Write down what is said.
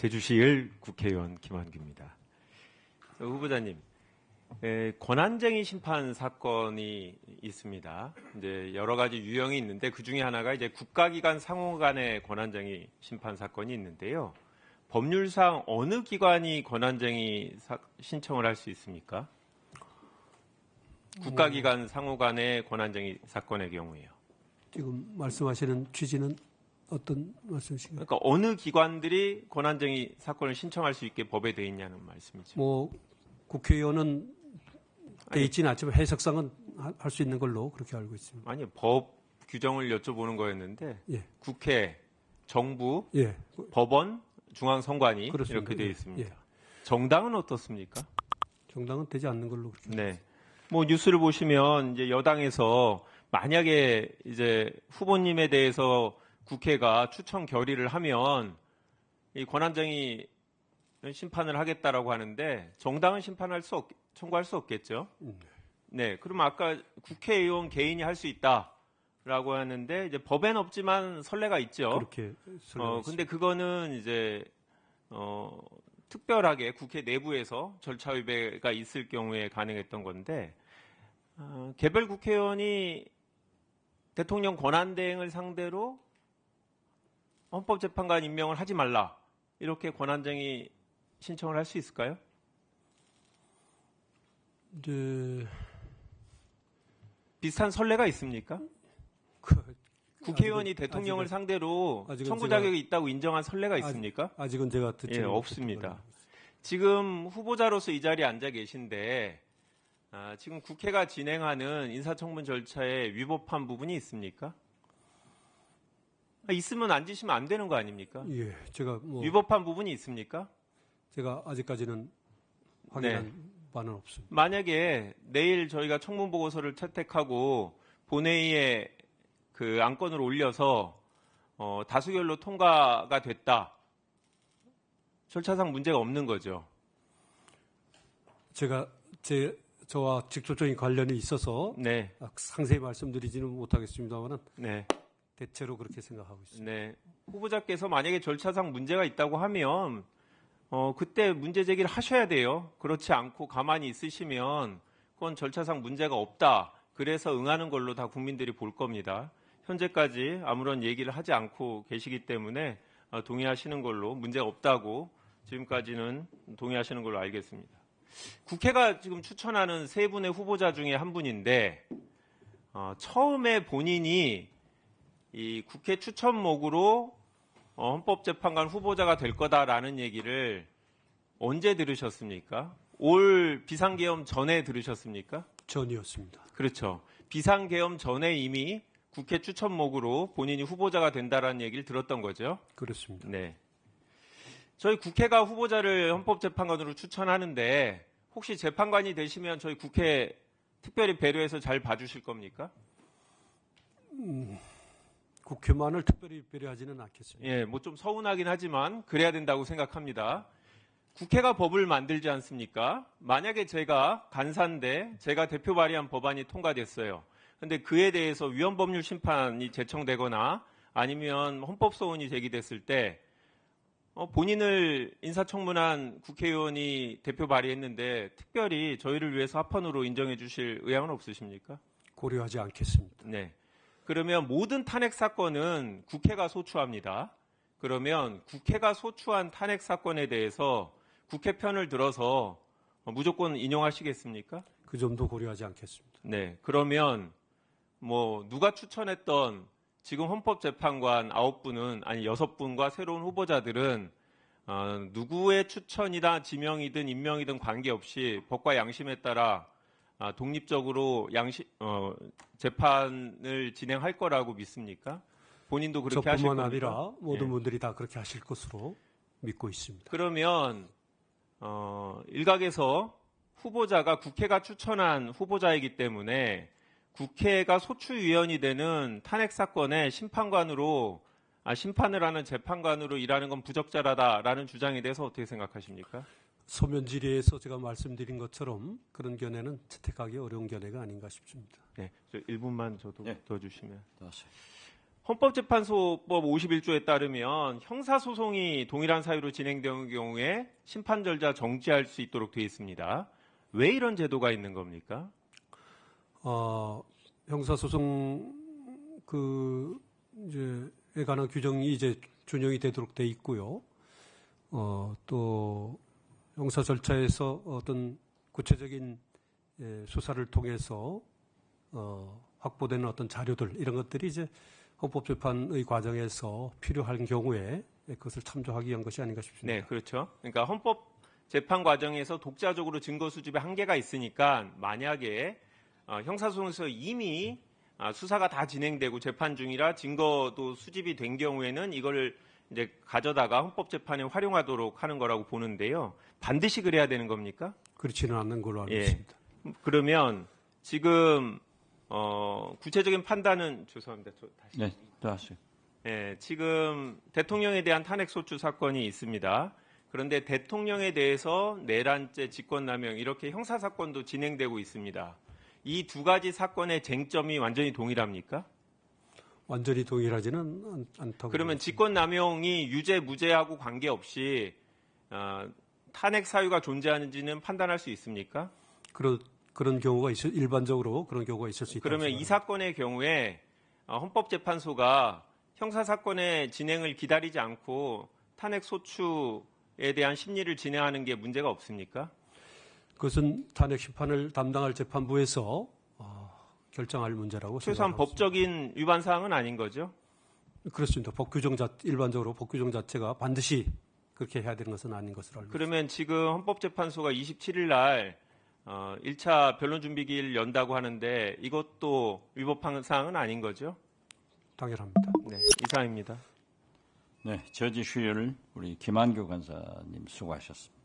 제주시 국회의원 김한규입니다. 후보자님, 권한쟁의 심판 사건이 있습니다. 이제 여러 가지 유형이 있는데 그 중에 하나가 이제 국가기관 상호 간의 권한쟁의 심판 사건이 있는데요. 법률상 어느 기관이 권한쟁의 신청을 할 수 있습니까? 국가기관 상호 간의 권한쟁의 사건의 경우에요. 지금 말씀하시는 취지는 어떤 말씀이신가요? 그러니까 어느 기관들이 권한쟁의 사건을 신청할 수 있게 법에 되어 있냐는 말씀이죠. 뭐 국회의원은 돼 있지는 않지만 해석상은 할 수 있는 걸로 그렇게 알고 있습니다. 아니, 법 규정을 여쭤보는 거였는데 예. 국회, 정부, 예. 법원, 중앙선관위 그렇습니다. 이렇게 되어 있습니다. 예. 정당은 어떻습니까? 정당은 되지 않는 걸로 그렇게. 네. 뭐 뉴스를 보시면 이제 여당에서 만약에 이제 후보님에 대해서 국회가 추천 결의를 하면 이 권한쟁의 심판을 하겠다라고 하는데 정당은 청구할 수 없겠죠. 네. 그럼 아까 국회의원 개인이 할 수 있다라고 하는데 이제 법엔 없지만 선례가 있죠. 그렇게. 근데 그거는 이제 특별하게 국회 내부에서 절차 위배가 있을 경우에 가능했던 건데 개별 국회의원이 대통령 권한대행을 상대로 헌법재판관 임명을 하지 말라 이렇게 권한쟁의 신청을 할 수 있을까요? 이제 비슷한 선례가 있습니까? 국회의원이 대통령을 상대로 청구 자격이 있다고 인정한 선례가 있습니까? 아직은 제가 듣지 없습니다. 지금 후보자로서 이 자리에 앉아 계신데 지금 국회가 진행하는 인사청문 절차에 위법한 부분이 있습니까? 있으면 앉으시면 안 되는 거 아닙니까? 예, 제가 위법한 부분이 있습니까? 제가 아직까지는 확인한 바는 없습니다. 만약에 내일 저희가 청문 보고서를 채택하고 본회의에 그 안건을 올려서 다수결로 통과가 됐다. 절차상 문제가 없는 거죠. 제가 저와 직접적인 관련이 있어서 네. 상세히 말씀드리지는 못하겠습니다만은 네. 대체로 그렇게 생각하고 있습니다. 네. 후보자께서 만약에 절차상 문제가 있다고 하면 그때 문제 제기를 하셔야 돼요. 그렇지 않고 가만히 있으시면 그건 절차상 문제가 없다. 그래서 응하는 걸로 다 국민들이 볼 겁니다. 현재까지 아무런 얘기를 하지 않고 계시기 때문에 동의하시는 걸로 문제가 없다고 지금까지는 동의하시는 걸로 알겠습니다. 국회가 지금 추천하는 세 분의 후보자 중에 한 분인데 처음에 본인이 이 국회 추천목으로 헌법재판관 후보자가 될 거다라는 얘기를 언제 들으셨습니까? 올 비상계엄 전에 들으셨습니까? 전이었습니다. 그렇죠. 비상계엄 전에 이미 국회 추천목으로 본인이 후보자가 된다라는 얘기를 들었던 거죠. 그렇습니다. 네. 저희 국회가 후보자를 헌법재판관으로 추천하는데 혹시 재판관이 되시면 저희 국회 특별히 배려해서 잘 봐주실 겁니까? 국회만을 특별히 배려하지는 않겠습니다. 예, 뭐 좀 서운하긴 하지만 그래야 된다고 생각합니다. 국회가 법을 만들지 않습니까? 만약에 제가 간사인데 제가 대표 발의한 법안이 통과됐어요. 근데 그에 대해서 위헌법률 심판이 제청되거나 아니면 헌법소원이 제기됐을 때 본인을 인사청문한 국회의원이 대표 발의했는데 특별히 저희를 위해서 합헌으로 인정해 주실 의향은 없으십니까? 고려하지 않겠습니다. 네. 그러면 모든 탄핵 사건은 국회가 소추합니다. 그러면 국회가 소추한 탄핵 사건에 대해서 국회 편을 들어서 무조건 인용하시겠습니까? 그 점도 고려하지 않겠습니다. 네. 그러면 뭐 누가 추천했던 지금 헌법재판관 9분은 아니 6분과 새로운 후보자들은 누구의 추천이다 지명이든 임명이든 관계없이 법과 양심에 따라 독립적으로 재판을 진행할 거라고 믿습니까? 본인도 그렇게 하실 겁니까? 저뿐만 아니라 모든 분들이 다 그렇게 하실 것으로 믿고 있습니다. 그러면 일각에서 후보자가 국회가 추천한 후보자이기 때문에 국회가 소추위원이 되는 탄핵 사건의 심판을 하는 재판관으로 일하는 건 부적절하다라는 주장에 대해서 어떻게 생각하십니까? 서면 질의에서 제가 말씀드린 것처럼 그런 견해는 채택하기 어려운 견해가 아닌가 싶습니다. 네, 1분만 저도 더 주시면. 헌법재판소법 51조에 따르면 형사소송이 동일한 사유로 진행되는 경우에 심판절자 정지할 수 있도록 되어 있습니다. 왜 이런 제도가 있는 겁니까? 형사소송 이제에 관한 규정이 이제 준용이 되도록 돼 있고요. 또 형사 절차에서 어떤 구체적인 수사를 통해서 확보되는 어떤 자료들 이런 것들이 이제 헌법재판의 과정에서 필요한 경우에 그것을 참조하기 위한 것이 아닌가 싶습니다. 네, 그렇죠. 그러니까 헌법재판 과정에서 독자적으로 증거 수집에 한계가 있으니까 만약에 형사소송에서 이미 수사가 다 진행되고 재판 중이라 증거도 수집이 된 경우에는 이걸 이제 가져다가 헌법재판에 활용하도록 하는 거라고 보는데요. 반드시 그래야 되는 겁니까? 그렇지는 않는 걸로 알고 있습니다. 그러면 지금 구체적인 판단은 죄송합니다. 다시. 네, 또 하세요. 지금 대통령에 대한 탄핵소추 사건이 있습니다. 그런데 대통령에 대해서 내란죄, 직권남용 이렇게 형사사건도 진행되고 있습니다. 이 두 가지 사건의 쟁점이 완전히 동일합니까? 완전히 동일하지는 않다고. 그러면 직권남용이 유죄, 무죄하고 관계없이 탄핵 사유가 존재하는지는 판단할 수 있습니까? 그런 경우가 일반적으로 그런 경우가 있을 수 있다. 그러면 이 사건의 경우에 헌법재판소가 형사사건의 진행을 기다리지 않고 탄핵 소추에 대한 심리를 진행하는 게 문제가 없습니까? 그것은 탄핵 심판을 담당할 재판부에서 결정할 문제라고 최소한 생각합니다. 법적인 위반 사항은 아닌 거죠? 그렇습니다. 일반적으로 법 규정 자체가 반드시 그렇게 해야 되는 것은 아닌 것으로 알고 있습니다. 그러면 지금 헌법재판소가 27일 날 1차 변론준비기일 연다고 하는데 이것도 위법한 사항은 아닌 거죠? 당연합니다. 네, 이상입니다. 네, 저지 슈열 우리 김한규 간사님 수고하셨습니다.